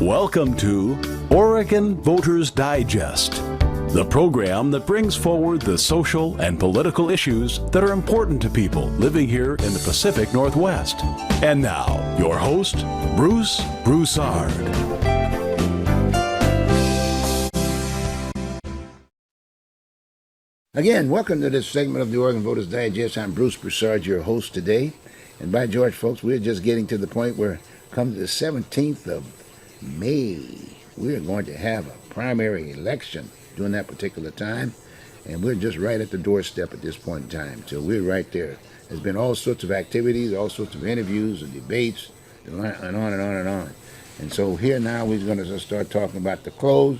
Welcome to Oregon Voters Digest, the program that brings forward the social and political issues that are important to people living here in the Pacific Northwest. And now, your host, Bruce Broussard. Again, welcome to this segment of the Oregon Voters Digest. I'm Bruce Broussard, your host today. And by George, folks, we're just getting to the point where, come the 17th of May, we're going to have a primary election during that particular time. And we're just right at the doorstep at this point in time. So we're right there. There's been all sorts of activities, all sorts of interviews and debates, and on and on and on. And so here now we're going to start talking about the close.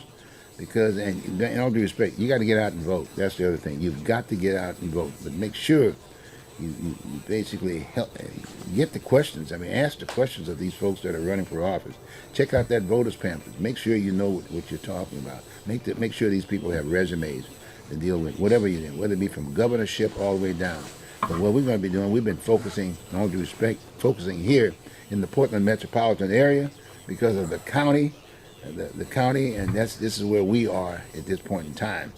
Because, and in all due respect, you got to get out and vote. That's the other thing. You've got to get out and vote. But make sure you basically get the questions. I mean, ask the questions of these folks that are running for office. Check out that voters pamphlet. Make sure you know what you're talking about. Make sure these people have resumes to deal with, whatever you do, whether it be from governorship all the way down. But what we're going to be doing, we've been focusing, in all due respect, focusing here in the Portland metropolitan area because of the county. The county, and this is where we are at this point in time.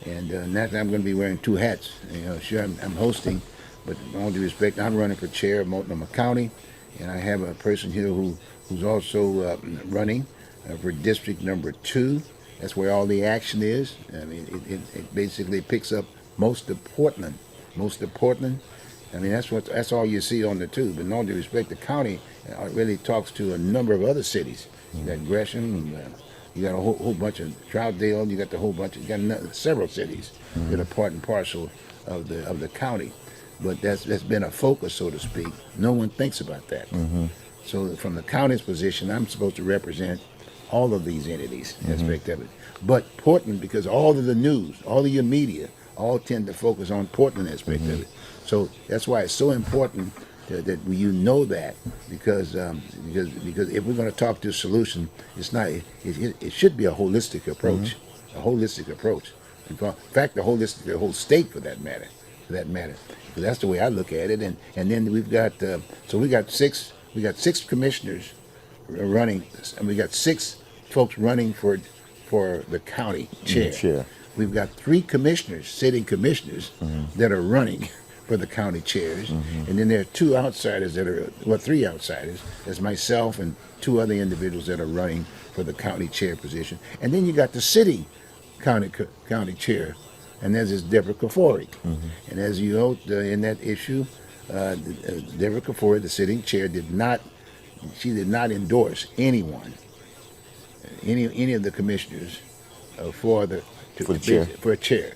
And naturally, I'm going to be wearing two hats. Sure, I'm hosting, but with all due respect, I'm running for chair of Multnomah County, and I have a person here who's also running for District Number 2. That's where all the action is. I mean, it basically picks up most of Portland. I mean, that's all you see on the two. But in all due respect, the county really talks to a number of other cities. You got Gresham, you got a whole bunch of Troutdale, you got several cities that are part and parcel of the county. But that's been a focus, so to speak. No one thinks about that. So from the county's position, I'm supposed to represent all of these entities, aspect of it. But Portland, because all of the news, all of your media, all tend to focus on Portland aspect of it. So that's why it's so important that you know that, because if we're going to talk to a solution, it's not. It should be a holistic approach, a holistic approach. In fact, the whole state for that matter. Because that's the way I look at it. And then we've got we got six commissioners running, and we got 6 folks running for the county chair. We've got 3 sitting commissioners that are running for the county chairs, and then there are 2 outsiders three outsiders. There's myself and 2 other individuals that are running for the county chair position, and then you got the sitting county chair, and there's this Deborah Kafori. And as you know, in that issue, Deborah Kafori, the sitting chair, did not endorse anyone, any of the commissioners for a chair.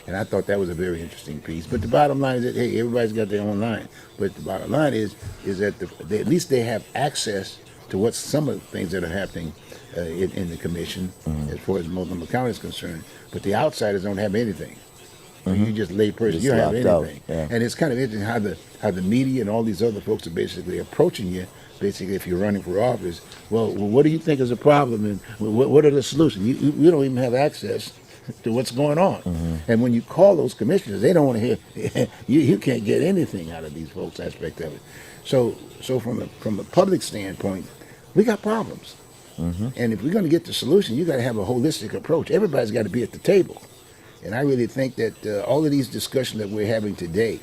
And I thought that was a very interesting piece. But the bottom line is that, hey, everybody's got their own line. But the bottom line is that at least they have access to what some of the things that are happening in the commission as far as Multnomah County is concerned. But the outsiders don't have anything. You just lay person, you don't have anything. And it's kind of interesting how the media and all these other folks are basically approaching you. Basically, if you're running for office, well, what do you think is a problem, and what are the solutions? You don't even have access to what's going on. And when you call those commissioners, they don't want to hear. You can't get anything out of these folks aspect of it. So from a public standpoint, we got problems. And if we're going to get the solution, you got to have a holistic approach. Everybody's got to be at the table. And I really think that all of these discussions that we're having today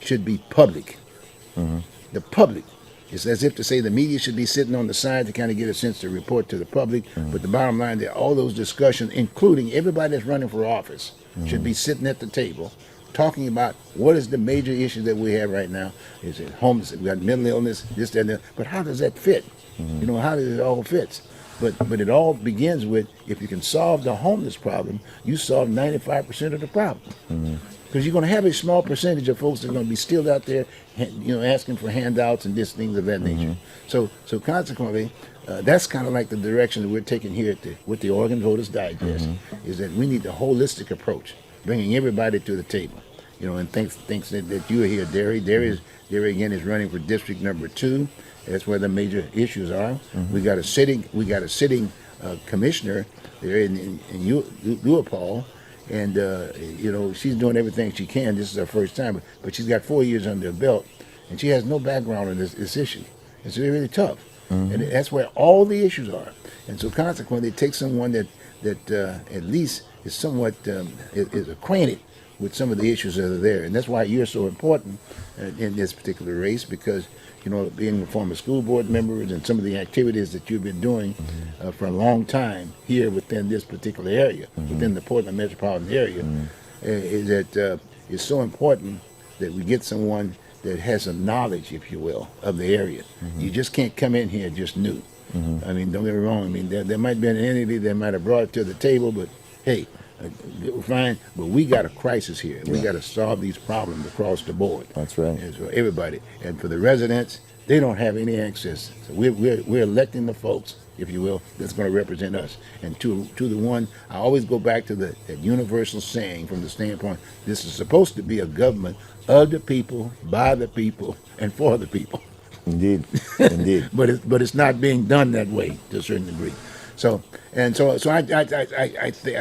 should be public. The public. It's as if to say the media should be sitting on the side to kind of get a sense to report to the public. But the bottom line, that all those discussions, including everybody that's running for office, should be sitting at the table talking about what is the major issue that we have right now. Is it homeless? We got mental illness, this, that, and that. But how does that fit? How does it all fit? But it all begins with, if you can solve the homeless problem, you solve 95% of the problem. Because you're going to have a small percentage of folks that are going to be still out there, asking for handouts and things of that nature. So consequently, that's kind of like the direction that we're taking here with the Oregon Voters Digest, is that we need a holistic approach, bringing everybody to the table. And thanks that you are here, Derry. Derry again is running for District Number 2. That's where the major issues are. We got a sitting commissioner there in Uapall. And, she's doing everything she can. This is her first time, but she's got 4 years under her belt, and she has no background in this issue. It's really tough. And that's where all the issues are. And so consequently, it takes someone that at least is somewhat is acquainted with some of the issues that are there. And that's why you're so important in this particular race, because being a former school board member and some of the activities that you've been doing for a long time here within this particular area, within the Portland metropolitan area, is that it's so important that we get someone that has a knowledge, if you will, of the area. You just can't come in here just new. I mean, don't get me wrong. I mean, there might be an entity that might have brought it to the table, but hey, fine. But we got a crisis here. We got to solve these problems across the board. That's right. And for everybody, and for the residents, they don't have any access. So we're electing the folks, if you will, that's going to represent us. And to the one, I always go back to that universal saying from the standpoint: this is supposed to be a government of the people, by the people, and for the people. Indeed, indeed. But it's not being done that way to a certain degree. So I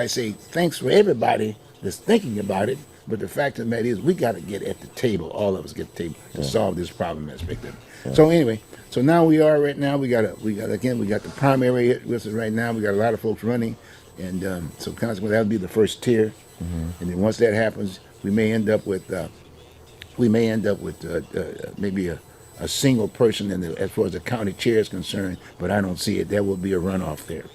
say thanks for everybody that's thinking about it. But the fact of the matter is, we got to get at the table. All of us get at the table to solve this problem aspect of it. Yeah. So anyway, so now we are right now. We got the primary with us right now. We got a lot of folks running, and so consequently that'll be the first tier. And then once that happens, we may end up with maybe a single person as far as the county chair is concerned, but I don't see it. There will be a runoff there.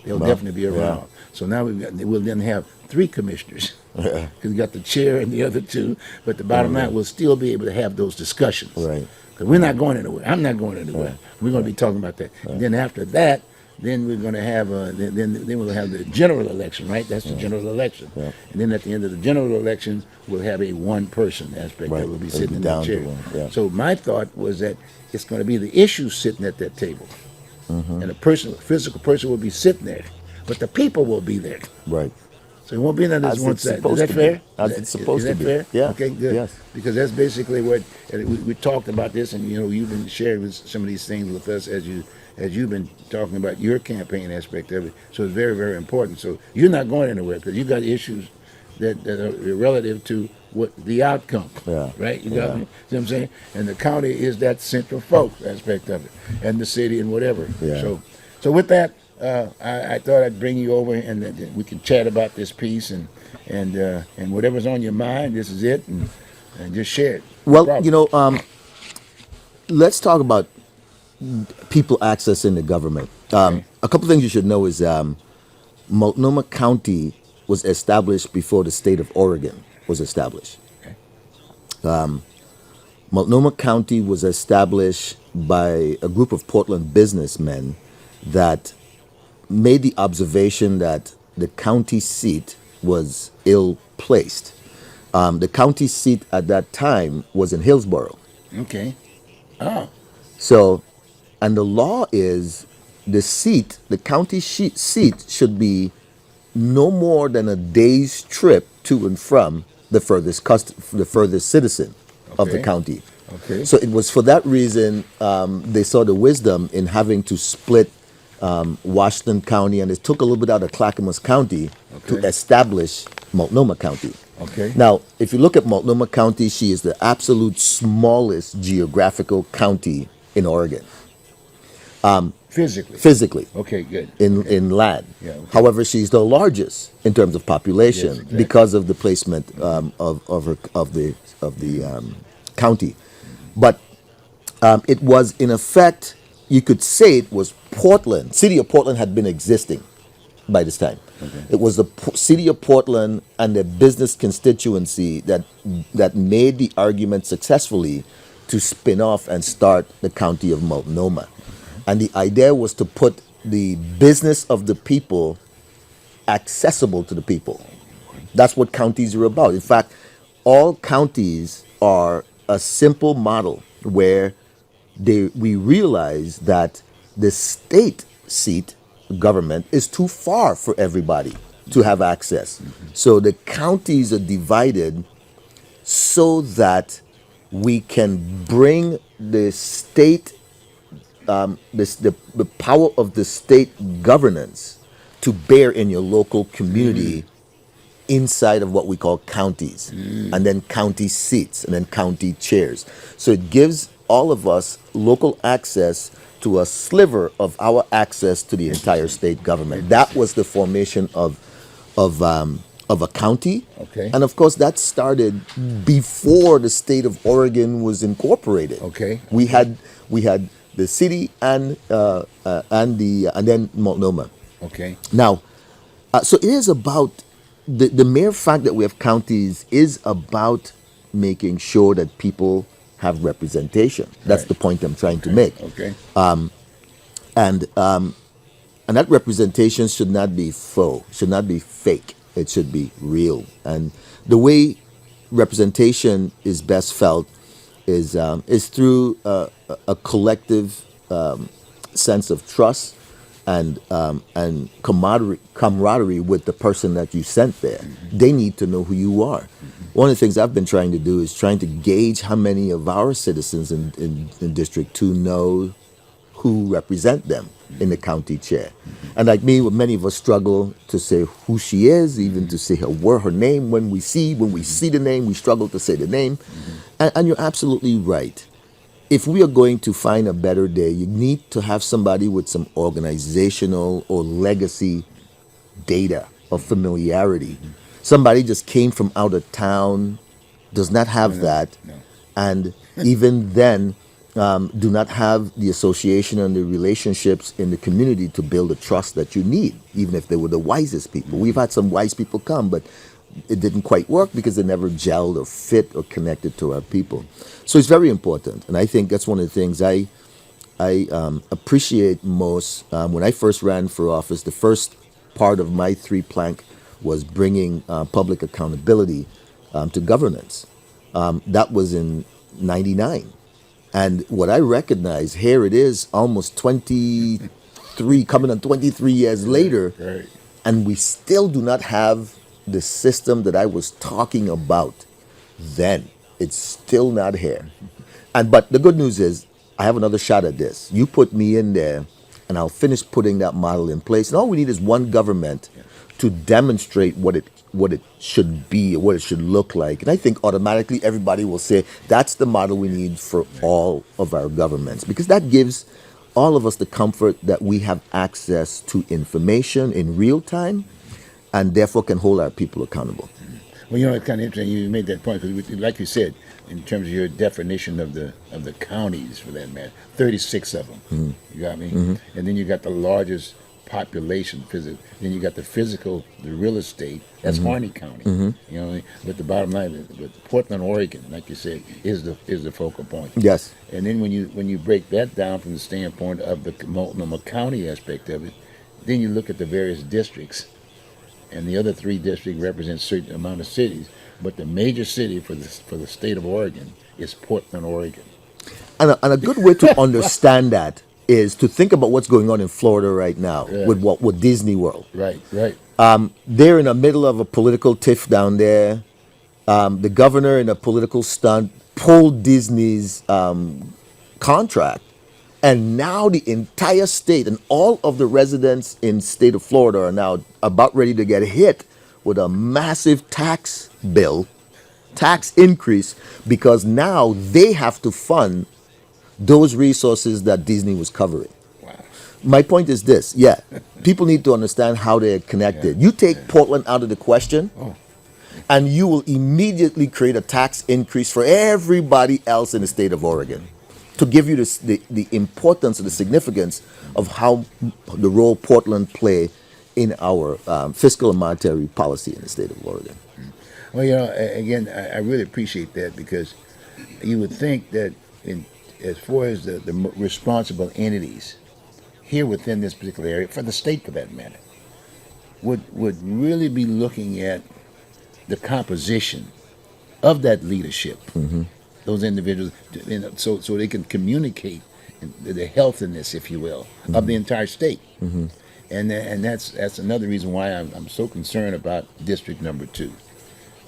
There'll definitely be a runoff. So now we'll then have 3 commissioners, because we got the chair and the other 2. But the bottom line, we'll still be able to have those discussions. Right. Because we're not going anywhere. I'm not going anywhere. Right. We're going to be talking about that. Right. And then after that, then we're going to have then we'll have the general election, right? That's the general election. Yeah. And then at the end of the general election, we'll have a one-person aspect that will be sitting in the chair. Yeah. So my thought was that it's going to be the issues sitting at that table, and a physical person will be sitting there, but the people will be there. Right. So it won't be none of this one side. Is that fair? It's supposed to be. Is that fair? Yeah. Okay, good. Yes. Because that's basically what we talked about this, and you've been sharing with some of these things with us as you've been talking about your campaign aspect of it. So it's very, very important. So you're not going anywhere because you got issues that are relative to what the outcome. Yeah. Right? You got me? See what I'm saying? And the county is that central focus aspect of it, and the city and whatever. Yeah. So with that, I thought I'd bring you over and that we can chat about this piece and whatever's on your mind. This is it, and just share it. Well, let's talk about people accessing the government. A couple things you should know is Multnomah County was established before the state of Oregon was established. Okay. Multnomah County was established by a group of Portland businessmen that made the observation that the county seat was ill-placed. The county seat at that time was in Hillsborough. Okay. Oh. So, and the law is the county seat should be no more than a day's trip to and from the furthest citizen of the county. Okay. So it was for that reason they saw the wisdom in having to split Washington County, and it took a little bit out of Clackamas County to establish Multnomah County. Okay. Now, if you look at Multnomah County, she is the absolute smallest geographical county in Oregon. Physically. Okay, good. In land. Yeah, okay. However, she's the largest in terms of population, yes, exactly, because of the placement of the county. But it was, in effect, you could say it was Portland. City of Portland had been existing by this time. Okay. It was the city of Portland and the business constituency that made the argument successfully to spin off and start the county of Multnomah. And the idea was to put the business of the people accessible to the people. That's what counties are about. In fact, all counties are a simple model where we realize that the state seat government is too far for everybody to have access. So the counties are divided so that we can bring the state, the power of the state governance to bear in your local community inside of what we call counties, and then county seats, and then county chairs. So it gives all of us local access to a sliver of our access to the entire state government. That was the formation of a county. Okay. And of course, that started before the state of Oregon was incorporated. Okay. We had the city and then Multnomah. Okay. Now, so it is about the mere fact that we have counties is about making sure that people have representation. That's Right. the point I'm trying to make. Okay. And that representation should not be faux, should not be fake. It should be real. And the way representation is best felt is through a collective sense of trust and camaraderie with the person that you sent there. They need to know who you are. One of the things I've been trying to do is trying to gauge how many of our citizens in District 2 know who represent them in the county chair. And like me, many of us struggle to say who she is, even to say her name. When we see the name, we struggle to say the name. And you're absolutely right. If we are going to find a better day, you need to have somebody with some organizational or legacy data or familiarity. Somebody just came from out of town, does not have that, and even then do not have the association and the relationships in the community to build the trust that you need, even if they were the wisest people. We've had some wise people come, but it didn't quite work because they never gelled or fit or connected to our people. So it's very important, and I think that's one of the things I appreciate most. When I first ran for office, the first part of my three-plank was bringing public accountability to governance. That was in '99. And what I recognize, here it is almost 23, coming on 23 years later, Right. and we still do not have the system that I was talking about then. It's still not here. But the good news is, I have another shot at this. You put me in there, and I'll finish putting that model in place. And all we need is one government to demonstrate what it should be, or what it should look like. And I think automatically everybody will say that's the model we need for all of our governments, because that gives all of us the comfort that we have access to information in real time, and therefore can hold our people accountable. Well, it's kind of interesting you made that point because, like you said, in terms of your definition of the counties, for that matter, 36 of them. You got me, and then you got the largest population. Then you got the real estate. That's Harney County. You know what I mean? But the bottom line, with Portland, Oregon, like you said, is the focal point. Yes. And then when you break that down from the standpoint of the Multnomah County aspect of it, then you look at the various districts. And the other three districts represent a certain amount of cities, but the major city for the state of Oregon is Portland, Oregon. And a good way to understand that is to think about what's going on in Florida right now with Disney World. Right. They're in the middle of a political tiff down there. The governor, in a political stunt, pulled Disney's contract. And now the entire state and all of the residents in state of Florida are now about ready to get hit with a massive tax increase, because now they have to fund those resources that Disney was covering. Wow. My point is this, people need to understand how they're connected. You take Portland out of the question, and you will immediately create a tax increase for everybody else in the state of Oregon, to give you the importance and the significance of how the role Portland play in our fiscal and monetary policy in the state of Oregon. Well, again, I really appreciate that, because you would think that as far as the responsible entities here within this particular area, for the state for that matter, would really be looking at the composition of that leadership. Those individuals, so they can communicate the healthiness, if you will, of the entire state. And that's another reason why I'm so concerned about District Number 2.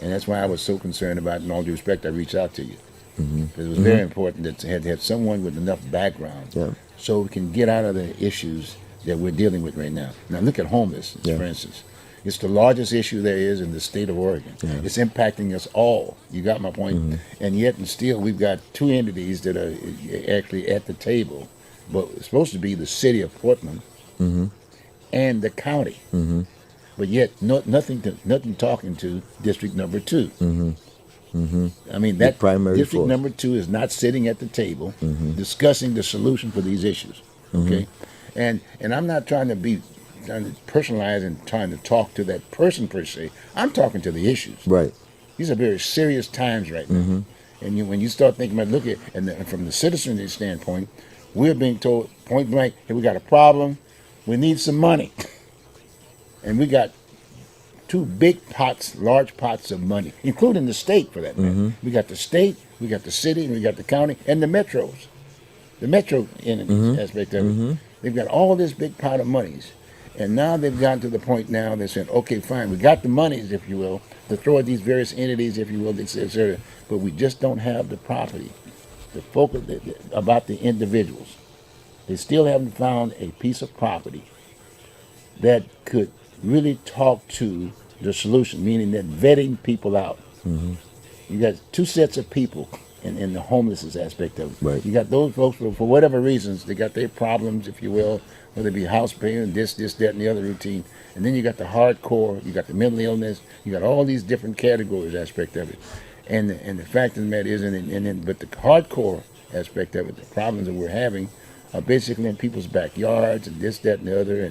And that's why I was so concerned about, in all due respect, I reached out to you. Because it was very important to have someone with enough background so we can get out of the issues that we're dealing with right now. Now, look at homelessness, for instance. It's the largest issue there is in the state of Oregon. It's impacting us all. You got my point? And yet and still, we've got two entities that are actually at the table but it's supposed to be the city of Portland and the county. But yet, nothing talking to District Number 2. I mean, The that primary District force. Number 2 is not sitting at the table discussing the solution for these issues. Okay, and I'm not trying to personalize and trying to talk to that person per se. I'm talking to the issues. Right. These are very serious times right now. And when you start thinking about, and from the citizenry standpoint, we're being told point blank, hey, we got a problem, we need some money. And we got two big pots, large pots of money, including the state for that matter. We got the state, we got the city, and we got the county, and the metros. The metro aspect of it. They've got all this big pot of monies. And now they've gotten to the point now they're saying, okay, fine, we got the monies, if you will, to throw at these various entities, if you will, etc. But we just don't have the property, the focus about the individuals. They still haven't found a piece of property that could really talk to the solution, meaning that vetting people out. You got two sets of people in the homelessness aspect of it. Right. You got those folks for whatever reasons, they got their problems, if you will, whether it be house paying, this, that, and the other routine. And then you got the hardcore, you got the mental illness, you got all these different categories aspect of it. And the fact of the matter is, but the hardcore aspect of it, the problems that we're having are basically in people's backyards and this, that, and the other,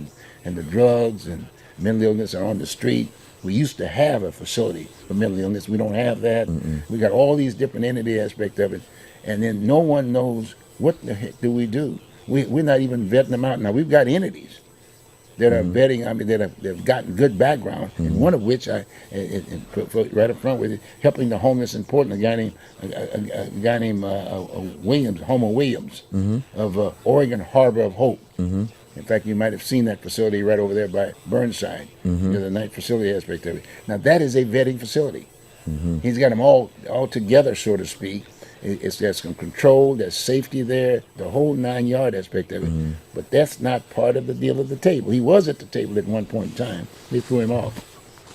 and the drugs and mental illness are on the street. We used to have a facility for mental illness. We don't have that. We got all these different entity aspect of it, and then no one knows what the heck do we do. We're not even vetting them out. Now we've got entities that are vetting. I mean, that have gotten good background, and one of which right up front with it, helping the homeless in Portland. A guy named Williams, Homer Williams, of Oregon Harbor of Hope. In fact, you might have seen that facility right over there by Burnside, the night facility aspect of it. Now, that is a vetting facility. He's got them all together, so to speak. There's some control, there's safety there, the whole 9-yard aspect of it. But that's not part of the deal at the table. He was at the table at one point in time. They threw him off.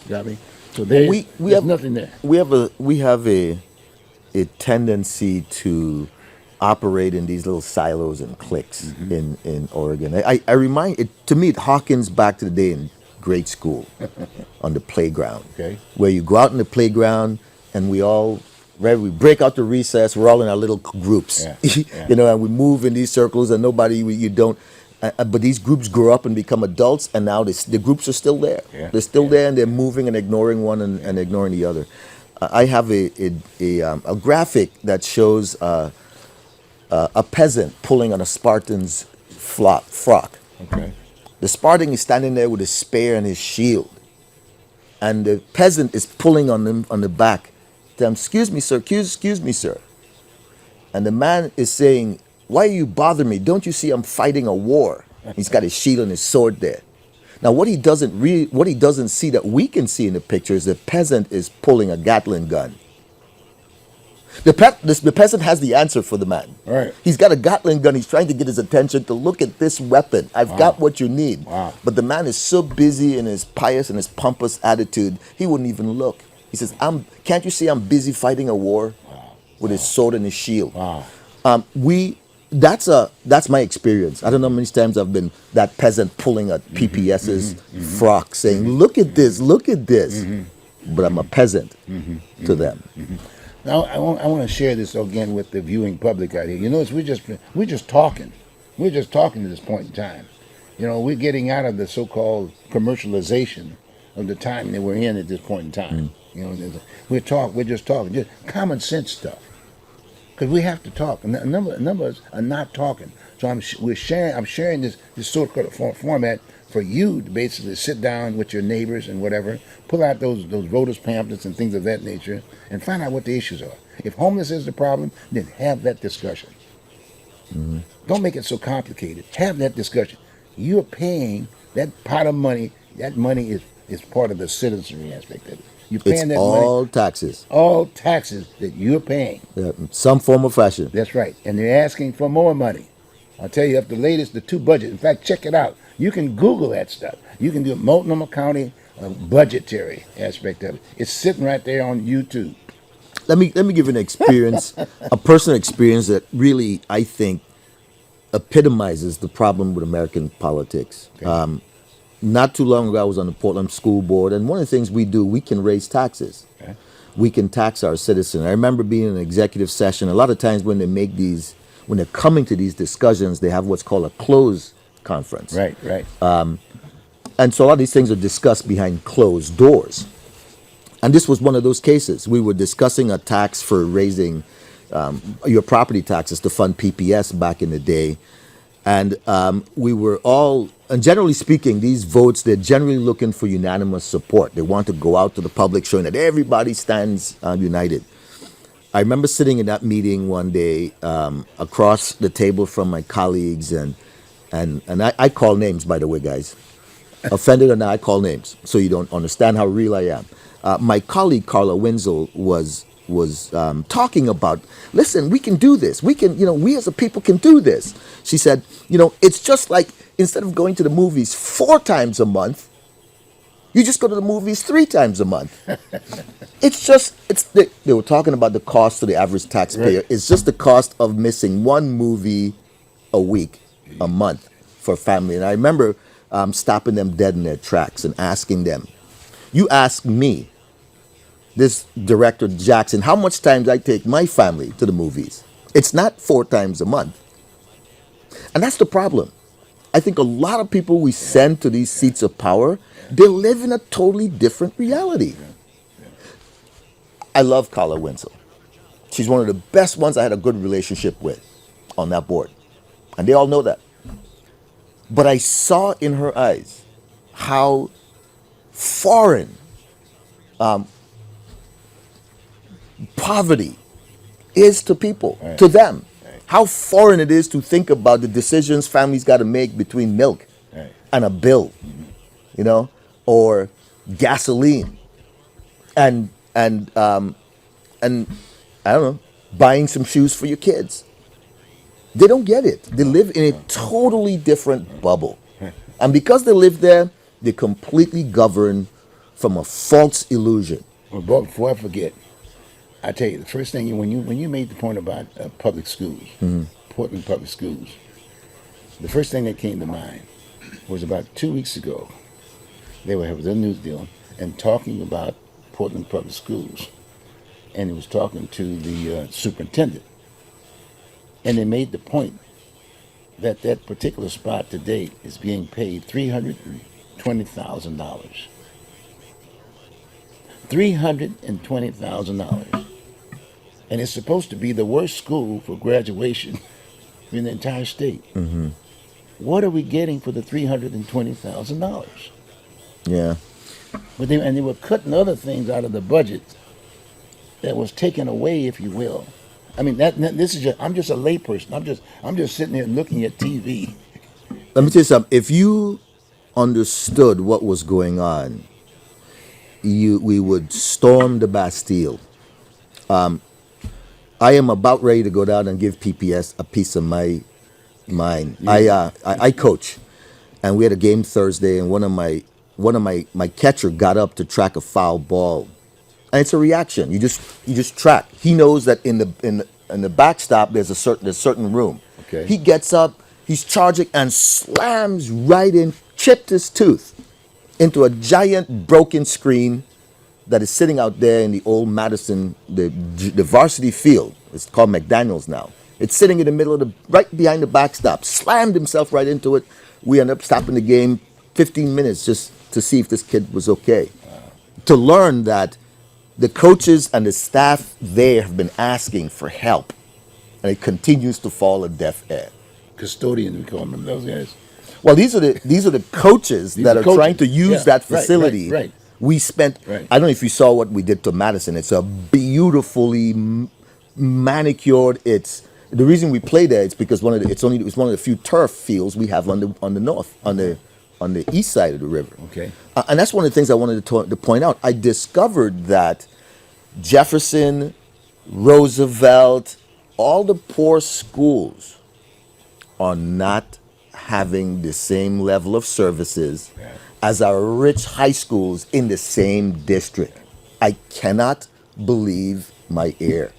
Got me? So there's nothing there. We have a tendency to operate in these little silos and cliques in Oregon. I remind it to me. It harkens back to the day in grade school on the playground, where you go out in the playground and we break out the recess. We're all in our little groups, and we move in these circles, and you don't. But these groups grow up and become adults, and now the groups are still there. They're still there, and they're moving and ignoring one and ignoring the other. I have a graphic that shows a peasant pulling on a Spartan's frock. The Spartan is standing there with his spear and his shield, and the peasant is pulling on him on the back. Excuse me, sir. Excuse me, sir. And the man is saying, "Why you bother me? Don't you see I'm fighting a war?" He's got his shield and his sword there. Now, what he doesn't see that we can see in the picture is the peasant is pulling a Gatling gun. The peasant has the answer for the man. Right. He's got a Gatling gun. He's trying to get his attention to look at this weapon. I've got what you need. But the man is so busy in his pious and his pompous attitude, he wouldn't even look. He says, "Can't you see I'm busy fighting a war?" With his sword and his shield. That's my experience. I don't know how many times I've been that peasant pulling a PPS's frock, saying, "Look at this, look at this." But I'm a peasant to them. Now I want to share this again with the viewing public out here. You notice we're just talking. We're just talking at this point in time. We're getting out of the so-called commercialization of the time that we're in at this point in time. We're just talking, just common sense stuff. Because we have to talk. And a number of us are not talking. So I'm sharing this sort of format for you to basically sit down with your neighbors and whatever, pull out those voters pamphlets and things of that nature, and find out what the issues are. If homeless is the problem, then have that discussion. Don't make it so complicated. Have that discussion. You're paying that pot of money. That money is part of the citizenry aspect of it. You're paying that money. Taxes. All taxes that you're paying. Some form or fashion. That's right. And they're asking for more money. I'll tell you, up the latest, the two budgets. In fact, check it out. You can Google that stuff. You can do Multnomah County budgetary aspect of it. It's sitting right there on YouTube. Let me give you an experience, a personal experience that really I think epitomizes the problem with American politics. Okay. Not too long ago, I was on the Portland School Board, and one of the things we do, we can raise taxes. Okay. We can tax our citizens. I remember being in an executive session. A lot of times when when they're coming to these discussions, they have what's called a closed conference. Right. Right. And so a lot of these things are discussed behind closed doors. And this was one of those cases. We were discussing a tax for raising your property taxes to fund PPS back in the day. And we were all, and generally speaking, these votes, they're generally looking for unanimous support. They want to go out to the public showing that everybody stands united. I remember sitting in that meeting one day across the table from my colleagues, and I call names, by the way, guys. Offended or not, I call names, so you don't understand how real I am. My colleague, Carla Wenzel, was talking about, listen, we can do this. We can, we as a people can do this. She said, it's just like instead of going to the movies 4 times a month, you just go to the movies 3 times a month. They were talking about the cost to the average taxpayer. Right. It's just the cost of missing one movie a week, a month for a family. And I remember stopping them dead in their tracks and asking them, you ask me, this director Jackson, how much time do I take my family to the movies? It's not 4 times a month. And that's the problem. I think a lot of people we send to these seats of power, they live in a totally different reality. I love Carla Wenzel. She's one of the best ones I had a good relationship with on that board. And they all know that. But I saw in her eyes how foreign poverty is to people, Right. to them. Right. How foreign it is to think about the decisions families got to make between milk Right. and a bill, or gasoline, and I don't know, buying some shoes for your kids. They don't get it. They live in a totally different bubble, and because they live there, they completely govern from a false illusion. Well, Bob, before I forget, I tell you the first thing when you made the point about public schools, Portland public schools, the first thing that came to mind was about 2 weeks ago. They were having a news deal and talking about Portland public schools, and he was talking to the superintendent, and they made the point that that particular spot today is being paid $320,000. $320,000. And it's supposed to be the worst school for graduation in the entire state. Mm-hmm. What are we getting for the $320,000? Yeah. But they were cutting other things out of the budget that was taken away, if you will. I mean, this is I'm just a layperson. I'm just sitting here looking at TV. Let me tell you something. If you understood what was going on, we would storm the Bastille. I am about ready to go down and give PPS a piece of my mind. Yeah. I coach, and we had a game Thursday, and one of my catcher got up to track a foul ball, and it's a reaction. You just track. He knows that in the backstop there's a certain room. Okay. He gets up, he's charging and slams right in, chipped his tooth into a giant broken screen that is sitting out there in the old Madison, the varsity field. It's called McDaniels now. It's sitting in the middle of right behind the backstop. Slammed himself right into it. We ended up stopping the game 15 minutes just to see if this kid was okay. To learn that the coaches and the staff there have been asking for help, and it continues to fall a deaf ear. Custodians, we call them, those guys. Well, these are the coaches that are trying to use that facility. Right. We spent. Right. I don't know if you saw what we did to Madison. It's a beautifully manicured. It's the reason we play there. It's because it's one of the few turf fields we have on the east side of the river. Okay. And that's one of the things I wanted to point out. I discovered that Jefferson, Roosevelt, all the poor schools are not having the same level of services as our rich high schools in the same district. I cannot believe my ear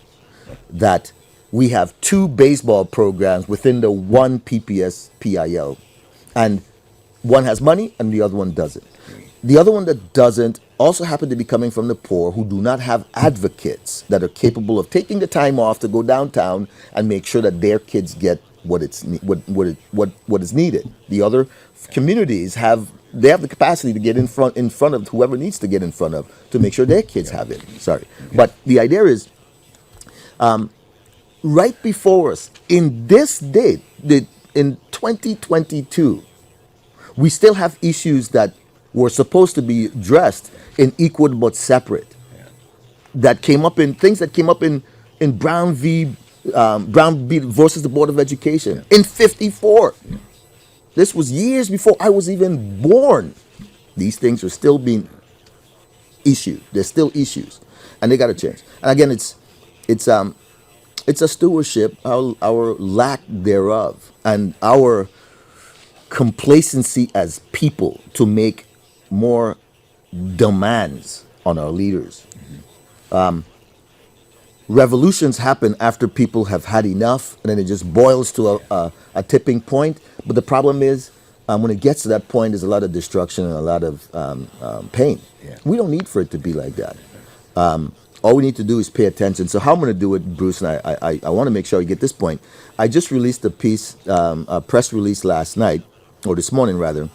that We have 2 baseball programs within the one PPS PIL, and one has money and the other one doesn't. The other one that doesn't also happen to be coming from the poor who do not have advocates that are capable of taking the time off to go downtown and make sure that their kids get what is needed. The other communities have the capacity to get in front of whoever needs to get in front of to make sure their kids have it. Sorry, but the idea is right before us in this date, in 2022, we still have issues that were supposed to be addressed in equal but separate. That came up in things that came up in Brown v. versus the Board of Education in '54. This was years before I was even born. These things are still being issued. There's still issues, and they got to change. And again, it's a stewardship, our lack thereof, and our complacency as people to make more demands on our leaders. Revolutions happen after people have had enough, and then it just boils to a tipping point. But the problem is, when it gets to that point, there's a lot of destruction and a lot of pain. Yeah. We don't need for it to be like that. All we need to do is pay attention. So how I'm going to do it, Bruce, and I want to make sure you get this point. I just released a piece, a press release last night, or this morning rather,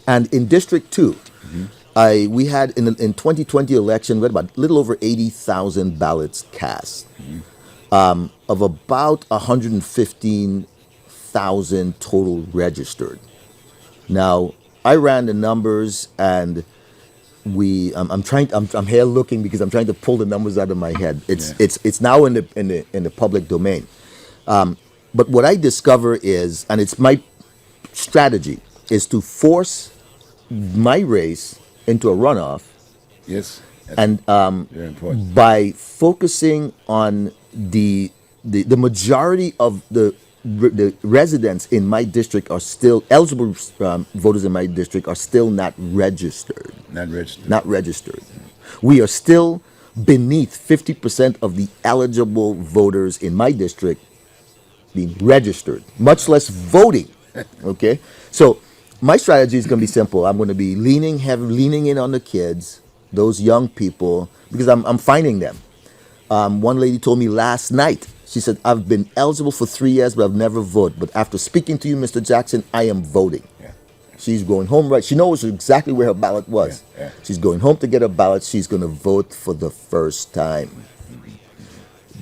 and in District 2, we had in 2020 election, we had about a little over 80,000 ballots cast, of about 115,000 total registered. Now, I ran the numbers, and I'm here looking because I'm trying to pull the numbers out of my head. It's now in the public domain. But what I discover is, and it's my strategy, is to force my race into a runoff. Yes. And Very important. by focusing on the majority of the residents in my district are still eligible. Voters in my district are still not registered. Not registered. We are still beneath 50% of the eligible voters in my district being registered, much less voting. Okay, so my strategy is going to be simple. I'm going to be leaning in on the kids, those young people, because I'm finding them. One lady told me last night, she said, I've been eligible for 3 years, but I've never voted. But after speaking to you, Mr. Jackson, I am voting. Yeah. She's going home, right? She knows exactly where her ballot was. Yeah. She's going home to get her ballot. She's going to vote for the first time.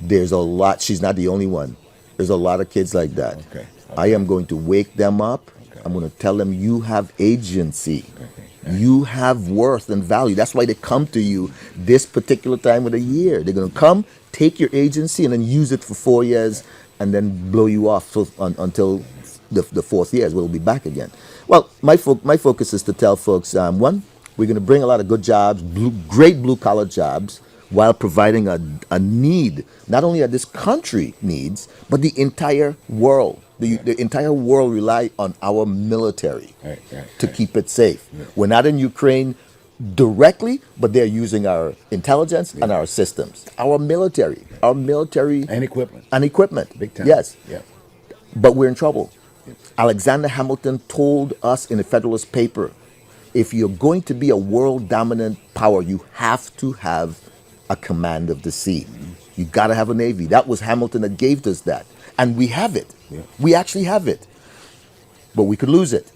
There's a lot. She's not the only one. There's a lot of kids like that. Okay. I am going to wake them up. Okay. I'm going to tell them you have agency. Okay. You have worth and value. That's why they come to you this particular time of the year. They're going to come, take your agency, and then use it for 4 years, and then blow you off until the 4th year, where we'll be back again. Well, my focus is to tell folks, one, we're going to bring a lot of good jobs, great blue-collar jobs, while providing a need, not only that this country needs, but the entire world. The entire world rely on our military to keep it safe. We're not in Ukraine directly, but they're using our intelligence and our systems. Our military And equipment. Big time. Yes. Yeah. But we're in trouble. Alexander Hamilton told us in a Federalist paper, if you're going to be a world dominant power, you have to have a command of the sea. You got to have a navy. That was Hamilton that gave us that. And we have it. Yeah. We actually have it. But we could lose it.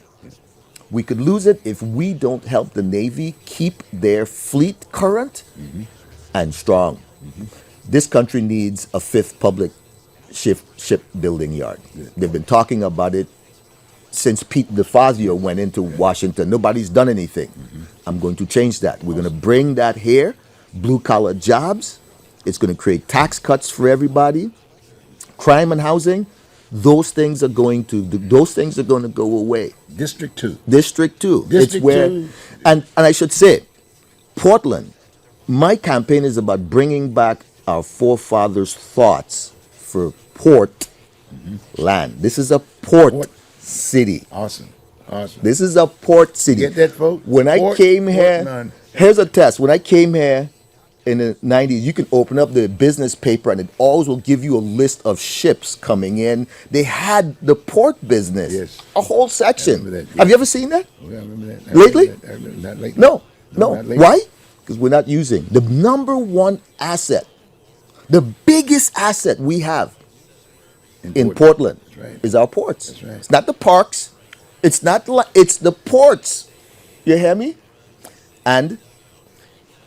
We could lose it if we don't help the Navy keep their fleet current and strong. This country needs a 5th public shipbuilding yard. They've been talking about it since Pete DeFazio went into Washington. Nobody's done anything. I'm going to change that. We're going to bring that here. Blue-collar jobs. It's going to create tax cuts for everybody. Crime and housing. Those things are going to go away. District 2. District 2. District It's where, 2. and I should say, Portland. My campaign is about bringing back our forefathers' thoughts for port land. This is a port city. Awesome. This is a port city. Get that, folks? When I came here, here's a test. When I came here, in the 90s, you can open up the business paper and it always will give you a list of ships coming in. They had the port business, Yes. a whole section. I remember that, Have you ever seen that? Oh, yeah, I remember that. Lately? I remember not lately. No, not lately. Why? Because we're not using the number one asset, the biggest asset we have in Portland That's right. is our ports. That's right. It's not the parks. It's not. It's the ports. You hear me? And